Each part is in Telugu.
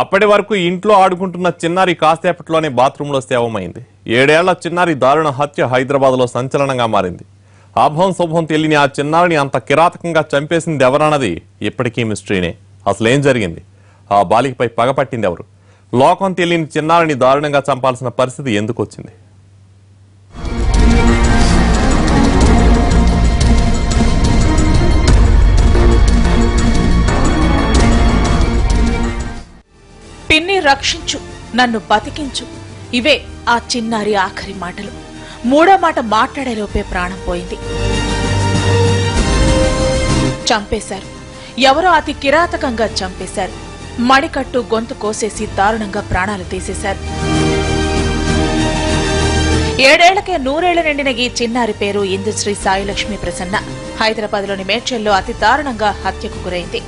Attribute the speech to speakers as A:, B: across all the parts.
A: అప్పటి వరకు ఇంట్లో ఆడుకుంటున్న చిన్నారి కాసేపట్లోనే బాత్రూంలో శవమైంది. 7 ఏళ్ల చిన్నారి దారుణ హత్య హైదరాబాద్లో సంచలనంగా మారింది. ఆభం శుభం తెలియని ఆ చిన్నారిని అంత కిరాతకంగా చంపేసింది ఎవరన్నది ఇప్పటికీ మిస్టరీనే. అసలేం జరిగింది? ఆ బాలికపై పగపట్టింది ఎవరు? లోకం తెలియని చిన్నారిని దారుణంగా చంపాల్సిన పరిస్థితి ఎందుకు వచ్చింది?
B: పిన్ని రక్షించు, నన్ను బతికించు, ఇవే ఆ చిన్నారి ఆఖరి మాటలు. మూడో మాట మాట్లాడేలోపే ప్రాణం పోయింది. చంపేశారు. ఎవరో అతి కిరాతకంగా చంపేశారు. మడికట్టు గొంతు కోసేసి దారుణంగా ప్రాణాలు తీసేశారు. 7 ఏళ్లకే 100 ఏళ్లు నిండిన ఈ చిన్నారి పేరు ఇందుశ్రీ సాయిలక్ష్మి ప్రసన్న. హైదరాబాద్లోని మేడ్చల్లో అతి దారుణంగా హత్యకు గురైంది.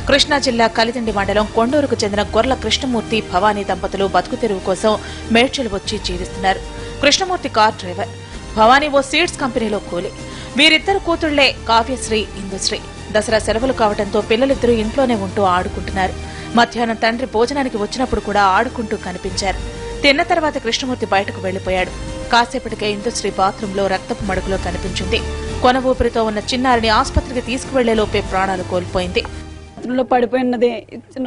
B: కృష్ణా జిల్లా కలిదిండి మండలం కొండూరుకు చెందిన గొర్ల కృష్ణమూర్తి భవానీ దంపతులు బతుకు తెరువు కోసం మేడ్చల్ వచ్చి జీవిస్తున్నారు. కృష్ణమూర్తి కార్ డ్రైవర్, భవానీ ఓ సీడ్స్ కంపెనీలో కూలి. వీరిద్దరు కూతుళ్లే కావ్యశ్రీ, ఇందుశ్రీ. దసరా సెలవులు కావడంతో పిల్లలిద్దరూ ఇంట్లోనే ఉంటూ ఆడుకుంటున్నారు. మధ్యాహ్నం తండ్రి భోజనానికి వచ్చినప్పుడు కూడా ఆడుకుంటూ కనిపించారు. తిన్న తర్వాత కృష్ణమూర్తి బయటకు వెళ్లిపోయాడు. కాసేపటికే ఇందుశ్రీ బాత్రూంలో రక్తపు మడుగులో కనిపించింది. కొన ఊపిరితో ఉన్న చిన్నారిని ఆసుపత్రికి తీసుకువెళ్లేలోపే ప్రాణాలు కోల్పోయింది.
C: పడిపోయినది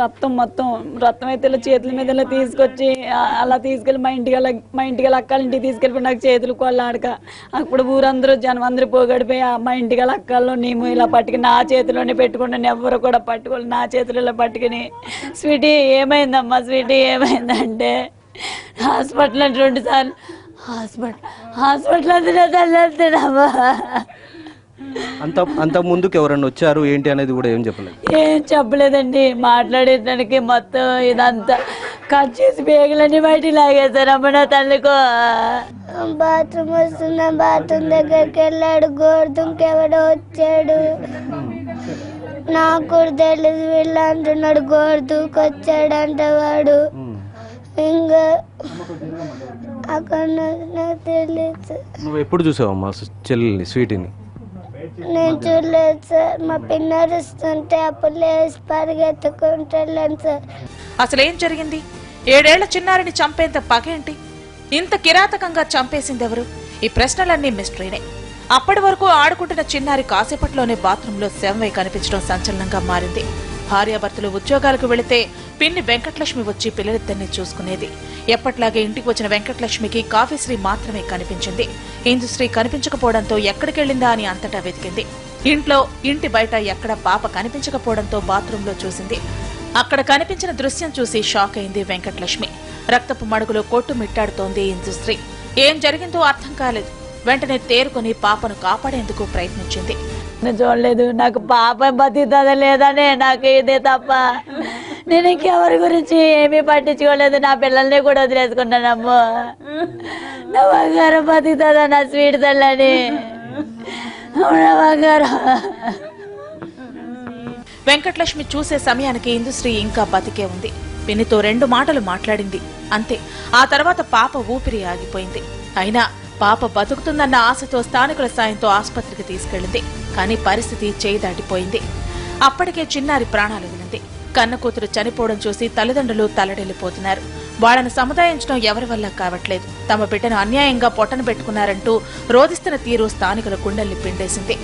C: రక్తం అయితే చేతుల మీద తీసుకొచ్చి అలా తీసుకెళ్లి మా ఇంటికి అక్కాలింటికి తీసుకెళ్ళిపోయి నాకు చేతులు కొల్లాడక అప్పుడు ఊరందరూ జనం అందరూ పోగడిపోయి మా ఇంటికి అక్కల్లో నేను ఇలా పట్టుకుని నా చేతిలోనే పెట్టుకున్నాను. ఎవరు కూడా పట్టుకోవాలి, నా చేతులు ఇలా పట్టుకుని స్వీటీ ఏమైందమ్మా, స్వీటీ ఏమైందంటే హాస్పిటల్ అంటే 2 సార్లు హాస్పిటల్ అంతేనమ్మా.
D: అంత ముందుకు ఎవరన్నా వచ్చారు ఏంటి అనేది కూడా ఏం
C: చెప్పలేదండి. మాట్లాడేదానికి మొత్తం ఇదంతా కట్ చేసి బేగులన్నీ బయట లాగేశారమ్మ నా తల్లికో.
E: బాత్రూమ్ వస్తున్నా, బాత్రూమ్ దగ్గరికి వెళ్ళాడు, గోర్దుంకెవడో వచ్చాడు, నాకు కూడా తెలియదు, వీళ్ళు అంటున్నాడు గోర్దుకొచ్చాడంట వాడు. ఇంకా అక్కడ నాకు తెలియదు.
D: నువ్వు ఎప్పుడు చూసావమ్మా చెల్లిని, స్వీటీని?
E: నేను చూడలేదు సార్. మా పిన్న అరుస్తుంటే అప్పుడు లేచి పరిగెత్తుకుంటూ వెళ్ళాను సార్.
B: అసలేం జరిగింది? 7 ఏళ్ల చిన్నారిని చంపేంత పగేంటి? ఇంత కిరాతకంగా చంపేసింది ఎవరు? ఈ ప్రశ్నలన్నీ మిస్టరీనే. అప్పటి వరకు ఆడుకుంటున్న చిన్నారి కాసేపట్లోనే బాత్రూంలో శవమై కనిపించడం సంచలనంగా మారింది. భార్యాభర్తలు ఉద్యోగాలకు వెళితే పిన్ని వెంకటలక్ష్మి వచ్చి పిల్లలిద్దరిని చూసుకునేది. ఎప్పట్లాగే ఇంటికి వచ్చిన వెంకటలక్ష్మికి కావ్యశ్రీ మాత్రమే కనిపించింది. ఇందుశ్రీ కనిపించకపోవడంతో ఎక్కడికెళ్లిందా అని అంతటా వెతికింది. ఇంట్లో, ఇంటి బయట ఎక్కడ పాప కనిపించకపోవడంతో బాత్రూంలో చూసింది. అక్కడ కనిపించిన దృశ్యం చూసి షాక్ అయింది వెంకటలక్ష్మి. రక్తపు మడుగులో కొట్టుమిట్టాడుతోంది ఇందుశ్రీ. ఏం జరిగిందో అర్థం కాలేదు. వెంటనే తేరుకుని పాపను కాపాడేందుకు ప్రయత్నించింది.
C: చూడలేదు, నాకు పాప బతిదా లేదనే నాకు ఇదే తప్ప నేను ఇంకెవరి గురించి ఏమీ పట్టించుకోలేదు. నా పిల్లల్ని కూడా వదిలేసుకున్నానమ్మో. నా బంగారం బతుకుతుందా నా స్వీట్ తల్లని, నా బంగారం.
B: వెంకటలక్ష్మి చూసే సమయానికి ఇందుశ్రీ ఇంకా బతికే ఉంది. పిన్నితో 2 మాటలు మాట్లాడింది, అంతే. ఆ తర్వాత పాప ఊపిరి ఆగిపోయింది. అయినా పాప బతుకుతుందన్న ఆశతో స్థానికుల సాయంతో ఆసుపత్రికి తీసుకెళ్లింది. కానీ పరిస్థితి చేయి దాటిపోయింది. అప్పటికే చిన్నారి ప్రాణాలు వదిలింది. కన్న కూతురు చనిపోవడం చూసి తల్లిదండ్రులు తల్లడిల్లిపోతున్నారు. వాళ్లను సముదాయించడం ఎవరి వల్ల కావట్లేదు. తమ బిడ్డను అన్యాయంగా పొట్టన పెట్టుకున్నారంటూ రోధిస్తున్న తీరు స్థానికుల గుండెల్ని పిండేసింది.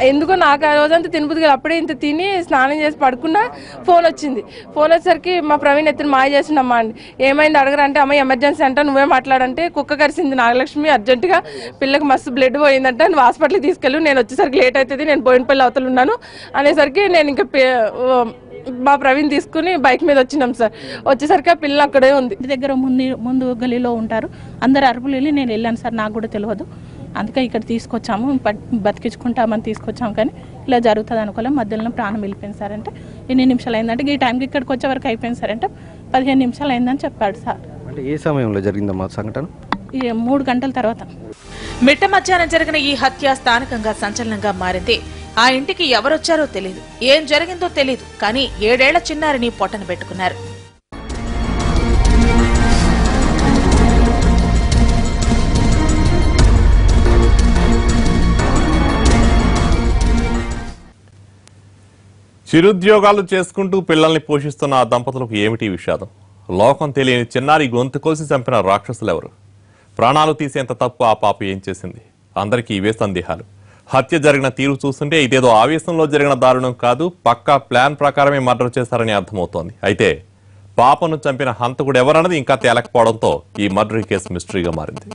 F: ఎందుకో నాకు ఆ రోజంతా తినబుద్ది కాదు. అప్పుడే ఇంత తిని స్నానం చేసి పడుకున్నా ఫోన్ వచ్చింది. ఫోన్ వచ్చేసరికి మా ప్రవీణ్ ఎత్తున మాయ చేసినమ్మా అండి. ఏమైంది అడగరంటే, అమ్మ ఎమర్జెన్సీ అంట, నువ్వే మాట్లాడంటే కుక్క కరిసింది నాగలక్ష్మి, అర్జెంటుగా పిల్లకి మస్తు బ్లడ్ పోయిందంట, నువ్వు హాస్పిటల్కి తీసుకెళ్ళు, నేను వచ్చేసరికి లేట్ అవుతుంది, నేను బోయినపల్లి అవతల ఉన్నాను అనేసరికి నేను ఇంకా మా ప్రవీణ్ తీసుకుని బైక్ మీద వచ్చినాం సార్. వచ్చేసరికి ఆ పిల్ల అక్కడే ఉంది.
G: ఇంటి దగ్గర ముందు గలీలో ఉంటారు అందరు అరుపులు వెళ్ళి నేను వెళ్ళాను సార్, నాకు కూడా తెలియదు. అందుకే ఇక్కడ తీసుకొచ్చాము, బతికించుకుంటామని తీసుకొచ్చాము. కానీ ఇలా జరుగుతుంది అనుకోలే. మధ్యలో ప్రాణం వెళ్ళిపోయింది సార్ అంటే, ఎన్ని నిమిషాలు అయిందంటే ఈ టైంకి ఇక్కడికి వచ్చే వరకు అయిపోయింది సార్ అంటే 15 నిమిషాలు అయిందని చెప్పాడు సార్.
D: అంటే ఏ సమయంలో జరిగిందమ్మా సంఘటన?
G: 3 గంటల తర్వాత.
B: మిట్ట మధ్యాహ్నం జరిగిన ఈ హత్య స్థానికంగా సంచలనంగా మారింది. ఆ ఇంటికి ఎవరొచ్చారో తెలీదు, ఏం జరిగిందో తెలీదు. కానీ 7 ఏళ్ల చిన్నారిని పొట్టన పెట్టుకున్నారు.
A: చిరుద్యోగాలు చేసుకుంటూ పిల్లల్ని పోషిస్తున్న ఆ దంపతులకు ఏమిటి విషాదం? లోకం తెలియని చిన్నారి గొంతు కోసి చంపిన రాక్షసులెవరు? ప్రాణాలు తీసేంత తప్పు ఆ పాప ఏం చేసింది? అందరికీ ఇవే సందేహాలు. హత్య జరిగిన తీరు చూస్తుంటే ఇదేదో ఆవేశంలో జరిగిన దారుణం కాదు, పక్కా ప్లాన్ ప్రకారమే మర్డర్ చేశారని అర్థమవుతోంది. అయితే పాపను చంపిన హంతకుడు ఎవరన్నది ఇంకా తేలకపోవడంతో ఈ మర్డర్ కేసు మిస్టరీగా మారింది.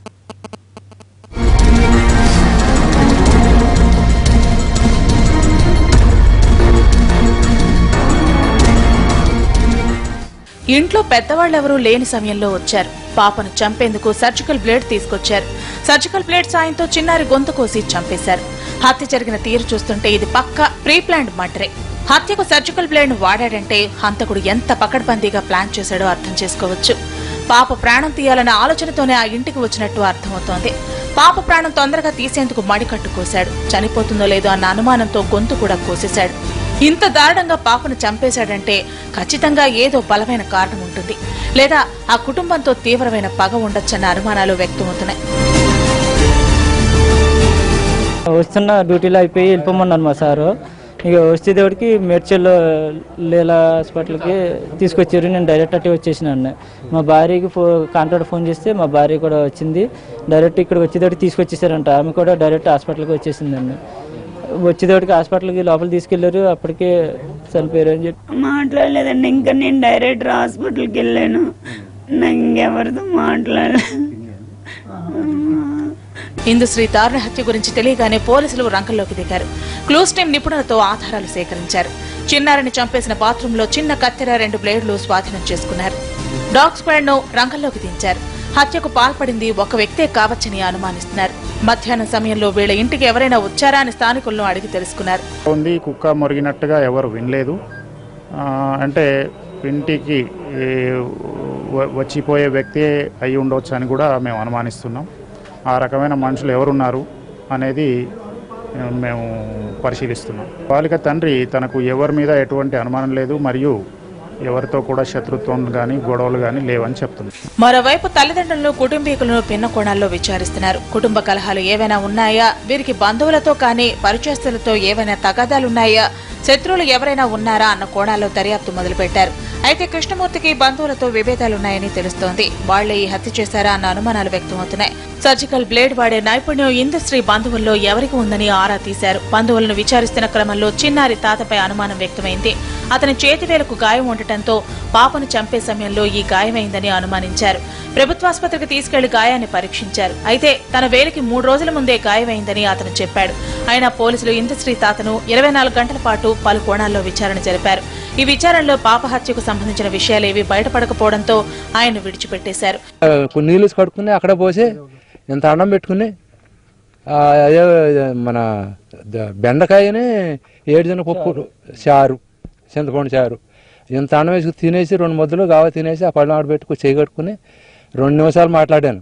B: ఇంట్లో పెద్దవాళ్లెవరూ లేని సమయంలో వచ్చారు. పాపను చంపేందుకు సర్జికల్ బ్లేడ్ తీసుకొచ్చారు. సర్జికల్ బ్లేడ్ సాయంతో చిన్నారి గొంతు కోసి చంపేశారు. హత్య జరిగిన తీరు చూస్తుంటే ఇది పక్కా ప్రీ ప్లాన్డ్ మర్డరే. హత్యకు సర్జికల్ బ్లేడ్ ను వాడాడంటే హంతకుడు ఎంత పకడ్బందీగా ప్లాన్ చేశాడో అర్థం చేసుకోవచ్చు. పాప ప్రాణం తీయాలన్న ఆలోచనతోనే ఆ ఇంటికి వచ్చినట్టు అర్థమవుతోంది. పాప ప్రాణం తొందరగా తీసేందుకు మడికట్టు కోశాడు. చనిపోతుందో లేదో అన్న అనుమానంతో గొంతు కూడా కోసేశాడు. ఇంత దారుణంగా పాపను చంపేశాడంటే ఖచ్చితంగా ఏదో బలమైన కారణం ఉంటుంది, లేదా ఆ కుటుంబంతో తీవ్రమైన పగ ఉండొచ్చన్న అనుమానాలు వ్యక్తమవుతున్నాయి.
H: వస్తున్న డ్యూటీలో అయిపోయి వెళ్ళిపోమన్నాను మా సారు. ఇక వచ్చేదేవుడికి మేడ్చల్లో లీలా హాస్పిటల్కి తీసుకొచ్చారు. నేను డైరెక్ట్ అట్టే వచ్చేసినాను. మా భార్యకి కాంట్రాక్ట్ ఫోన్ చేస్తే మా భార్య కూడా వచ్చింది. డైరెక్ట్ ఇక్కడికి వచ్చేదేవుడికి తీసుకొచ్చేసారంట. ఆమె కూడా డైరెక్ట్ హాస్పిటల్కి వచ్చేసిందండి. వచ్చేదేవుడికి హాస్పిటల్కి లోపల తీసుకెళ్లారు. అప్పటికే చనిపోయారు అని చెప్పి
C: మాట్లాడలేదండి. ఇంకా నేను డైరెక్ట్ హాస్పిటల్కి వెళ్ళాను. ఇంకెవరితో మాట్లాడలేదు.
B: ఇందుశ్రీ దారుణ హత్య గురించి తెలియగానే పోలీసులు రంగంలోకి దిగారు. క్లూస్ టీం నిపుణులతో ఆధారాలు సేకరించారు. చిన్నారిని చంపేసిన బాత్రూంలో చిన్న కత్తెర, 2 బ్లేడ్లు స్వాధీనం చేసుకున్నారు. డాగ్ స్క్వాడ్ ను రంగంలోకి దించారు. హత్యకు పాల్పడింది ఒక వ్యక్తే కావచ్చని అనుమానిస్తున్నారు. మధ్యాహ్నం సమయంలో వీళ్ళ ఇంటికి ఎవరైనా వచ్చారా అని స్థానికులను అడిగి తెలుసుకున్నారు.
I: కుక్క మొరిగినట్టుగా ఎవరు వినలేదు. అంటే ఇంటికి వచ్చిపోయే వ్యక్తి అయి ఉండవచ్చు అని కూడా మేము అనుమానిస్తున్నాం. ఆ రకమైన మనుషులు ఎవరున్నారు అనేది మేము పరిశీలిస్తున్నాం. బాలిక తండ్రి తనకు ఎవరి మీద ఎటువంటి అనుమానం లేదు, మరియు ఎవరితో కూడా శత్రుత్వం గానీ గొడవలు గానీ లేవని చెప్తున్నారు.
B: మరోవైపు తల్లిదండ్రులను, కుటుంబీకులను భిన్న కోణాల్లో విచారిస్తున్నారు. కుటుంబ కలహాలు ఏవైనా ఉన్నాయా, వీరికి బంధువులతో కానీ పరిచయస్తులతో ఏవైనా తగాదాలున్నాయా, శత్రువులు ఎవరైనా ఉన్నారా అన్న కోణాల్లో దర్యాప్తు మొదలుపెట్టారు. అయితే కృష్ణమూర్తికి బంధువులతో విభేదాలున్నాయని తెలుస్తోంది. వాళ్లే ఈ హత్య చేశారా అన్న అనుమానాలు వ్యక్తమవుతున్నాయి. సర్జికల్ బ్లేడ్ వాడే నైపుణ్యం ఇందుశ్రీ బంధువుల్లో ఎవరికి ఉందని ఆరా తీశారు. బంధువులను విచారిస్తున్న క్రమంలో చిన్నారి తాతపై అనుమానం వ్యక్తమైంది. అతని చేతివేలకు గాయం ఉండటంతో పాపను చంపే సమయంలో ఈ గాయమైందని అనుమానించారు. ప్రభుత్వాసుపత్రికి తీసుకెళ్లి గాయాన్ని పరీక్షించారు. అయితే తన వేలికి 3 రోజుల ముందే గాయమైందని అతను చెప్పాడు. అయినా పోలీసులు ఇందుశ్రీ తాతను 24 గంటల పాటు పలు కోణాల్లో విచారణ జరిపారు. ఈ విచారణలో పాప హత్యకు సంబంధించిన విషయాలేవి బయటపడకపోవడంతో ఆయన విడిచిపెట్టేశారు.
J: నీళ్ళు కడుక్కుని అక్కడ పోసి ఎంత అన్నం పెట్టుకుని అదే మన బెండకాయని 7 జన పప్పు చారు, చింతపండు చారు ఇంత అన్నం వేసి తినేసి 2 ముద్దలు గావ తినేసి ఆ పళ్ళ ఆడ పెట్టుకుని చేయి కట్టుకుని 2 నిమిషాలు మాట్లాడాను.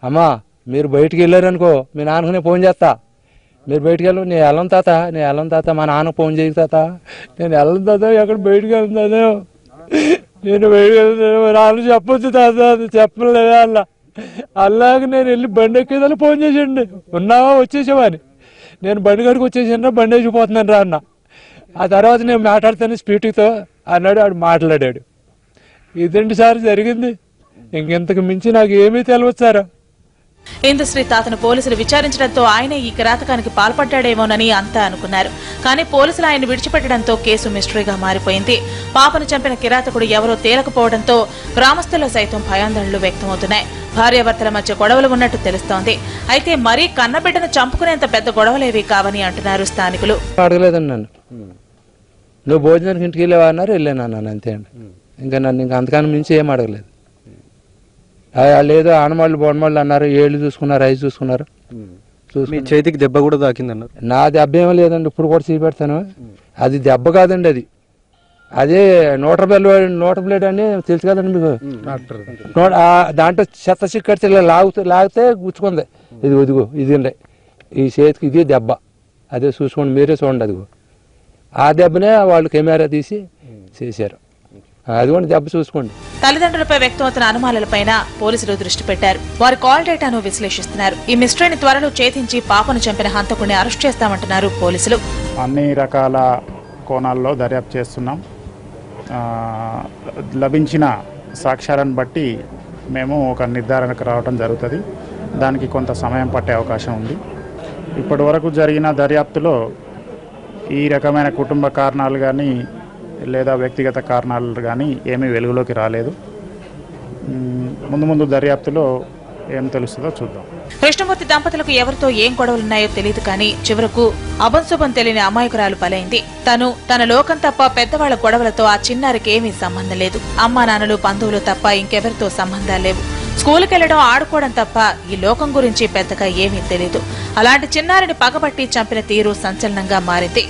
J: అమ్మా మీరు బయటికి వెళ్ళారనుకో మీ నాన్నకు ఫోన్ చేస్తా, మీరు బయటికి వెళ్ళు, నేను వెళ్ళను తాత మా నాన్న ఫోన్ చేయకు తాత, నేను వెళ్ళను తాత, ఎక్కడ బయటికి వెళ్తాను, నేను బయటికి వెళ్తాను, నాన్న చెప్పొచ్చు తాత, చెప్పలేదు అలా. అలాగే నేను వెళ్ళి బండి ఎక్కేదాన్ని ఫోన్ చేసేయండి, ఉన్నావా వచ్చేసావా అని. నేను బండి కాడికి వచ్చేసాను, బండి వేసిపోతున్నాను రా అన్న. ఆ తర్వాత నేను మాట్లాడతాను స్పీడ్తో అన్నాడు. ఆడు మాట్లాడాడు. ఇదండి సార్ జరిగింది. ఇంకెంతకు మించి నాకు ఏమీ తెలియదు సార్.
B: ఇందుశ్రీ తాతను పోలీసులు విచారించడంతో ఆయనే ఈ కిరాతకానికి పాల్పడ్డాడేమోనని అంతా అనుకున్నారు. కానీ పోలీసులు ఆయన విడిచిపెట్టడంతో కేసు మిస్టరీగా మారిపోయింది. పాపను చంపిన కిరాతకుడు ఎవరో తేలకపోవడంతో గ్రామస్తుల్లో సైతం భయాందోళనలు వ్యక్తమవుతున్నాయి. భార్యాభర్తల మధ్య గొడవలు ఉన్నట్టు తెలుస్తోంది. అయితే మరీ కన్నబిడ్డను చంపుకునేంత పెద్ద గొడవలేవి కావని అంటున్నారు స్థానికులు.
J: అడగలేదండి నన్ను, నువ్వు భోజనానికి ఇంటికి వెళ్ళావా అన్నారు, వెళ్ళాను అన్నాను అంతే అండి. ఇంకా నన్ను ఇంకా అంతకన్నా మించి ఏం అడగలేదు. లేదు ఆనమాళ్ళు బొనమాళ్ళు అన్నారు, 7 చూసుకున్నారు, 5 చూసుకున్నారు.
D: చేతికి దెబ్బ కూడా తాకిందన్నారు.
J: నా దెబ్బ ఏమో లేదండి, ఇప్పుడు కూడా చూపెడతాను. అది దెబ్బ కాదండి, అదే నోటర్ బ్లేడ్ అని తెలుసు కదండి మీకు. దాంట్లో చెత్త చిక్కడితే లాగితే గుచ్చుకుంది. ఇదిగో ఇదిగండి ఈ చేతికి ఇది దెబ్బ. అదే చూసుకోండి, మీరే చూడండి. అదిగో ఆ దెబ్బనే వాళ్ళు కెమెరా తీసి చేశారు. అది కూడా దెబ్బ చూసుకోండి.
B: తల్లిదండ్రులపై వ్యక్తమవుతున్న అనుమానాలపైన పోలీసులు దృష్టి పెట్టారు. వారి కాల్ డేటాను విశ్లేషిస్తున్నారు. ఈ మిస్టరీని త్వరలో ఛేదించి పాపను చంపిన హంతకుడిని అరెస్ట్ చేస్తామంటున్నారు పోలీసులు.
I: అన్ని రకాల కోణాల్లో దర్యాప్తు చేస్తున్నాం. లభించిన సాక్ష్యాలను బట్టి మేము ఒక నిర్ధారణకు రావడం జరుగుతుంది. దానికి కొంత సమయం పట్టే అవకాశం ఉంది. ఇప్పటి వరకు జరిగిన దర్యాప్తులో ఈ రకమైన కుటుంబ కారణాలు కానీ లేదా వ్యక్తిగత కారణాలు కానీ ఏమీ వెలుగులోకి రాలేదు. ముందు దర్యాప్తులో ఏం తెలుస్తుందో చూద్దాం.
B: కృష్ణమూర్తి దంపతులకు ఎవరితో ఏం గొడవలున్నాయో తెలియదు కానీ చివరకు అభంశుభం తెలియని అమాయకురాలు బలైంది. తన లోకం తప్ప పెద్దవాళ్ల గొడవలతో ఆ చిన్నారికి ఏమీ సంబంధం లేదు. అమ్మా నాన్నలు బంధువులు తప్ప ఇంకెవరితో సంబంధాలు లేవు. స్కూలుకెళ్లడం ఆడుకోవడం తప్ప ఈ లోకం గురించి పెద్దగా ఏమీ తెలియదు. అలాంటి చిన్నారిని పగబట్టి చంపిన తీరు సంచలనంగా మారింది.